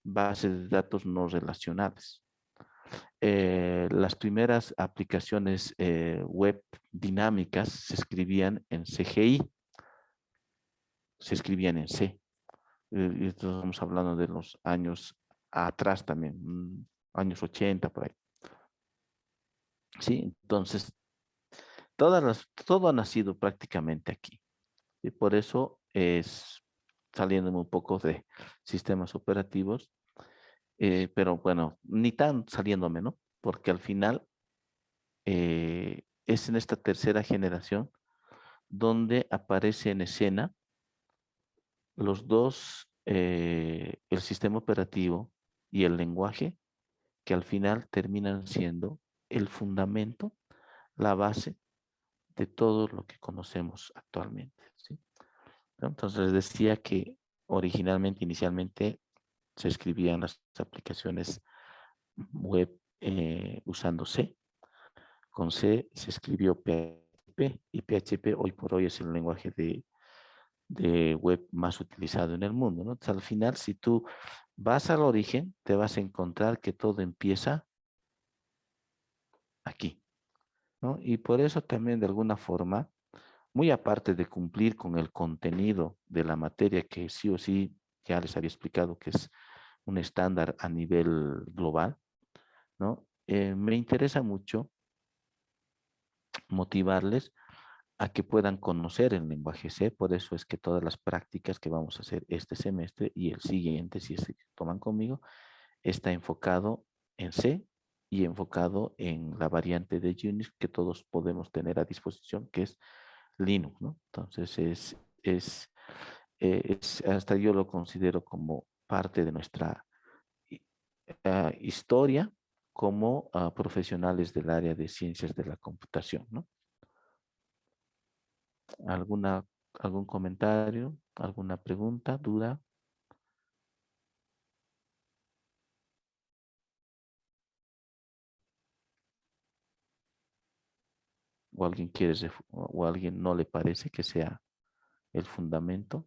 bases de datos no relacionales. Las primeras aplicaciones web dinámicas se escribían en CGI, se escribían en C. Y estamos hablando de los años atrás también, años 80 por ahí. Sí, entonces todo ha nacido prácticamente aquí. Y por eso es saliéndome un poco de sistemas operativos, pero bueno, ni tan saliéndome, ¿no? Porque al final es en esta tercera generación donde aparece en escena los dos, el sistema operativo y el lenguaje, que al final terminan siendo el fundamento, la base de todo lo que conocemos actualmente, ¿sí? ¿No? Entonces les decía que originalmente, inicialmente, se escribían las aplicaciones web usando C. Con C se escribió PHP y PHP hoy por hoy es el lenguaje de web más utilizado en el mundo, ¿no? Entonces, al final, si tú vas al origen, te vas a encontrar que todo empieza aquí, ¿no? Y por eso también de alguna forma muy aparte de cumplir con el contenido de la materia que sí o sí ya les había explicado que es un estándar a nivel global, ¿no? Me interesa mucho motivarles a que puedan conocer el lenguaje C. Por eso es que todas las prácticas que vamos a hacer este semestre y el siguiente, si se toman conmigo, está enfocado en C y enfocado en la variante de Unix que todos podemos tener a disposición, que es Linux, ¿no? Entonces hasta yo lo considero como parte de nuestra historia como profesionales del área de ciencias de la computación, ¿no? ¿Alguna, algún comentario, alguna pregunta, duda? ¿O alguien quiere, o alguien no le parece que sea el fundamento?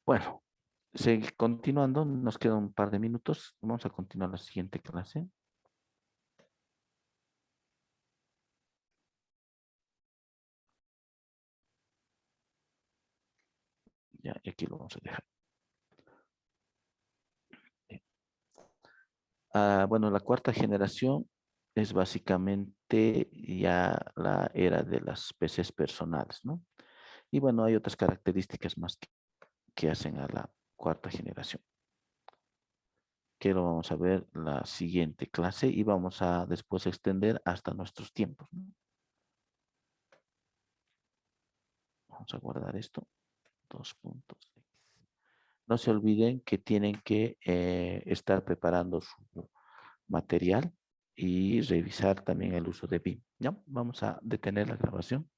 Bueno, continuando, nos quedan un par de minutos. Vamos a continuar la siguiente clase. Ya, y aquí lo vamos a dejar. Bueno, la cuarta generación es básicamente ya la era de las PCs personales, ¿no? Y bueno, hay otras características más que hacen a la cuarta generación, que lo vamos a ver la siguiente clase y vamos a después extender hasta nuestros tiempos, ¿no? Vamos a guardar esto. 2 puntos. No se olviden que tienen que estar preparando su material y revisar también el uso de BIM. ¿Ya? Vamos a detener la grabación.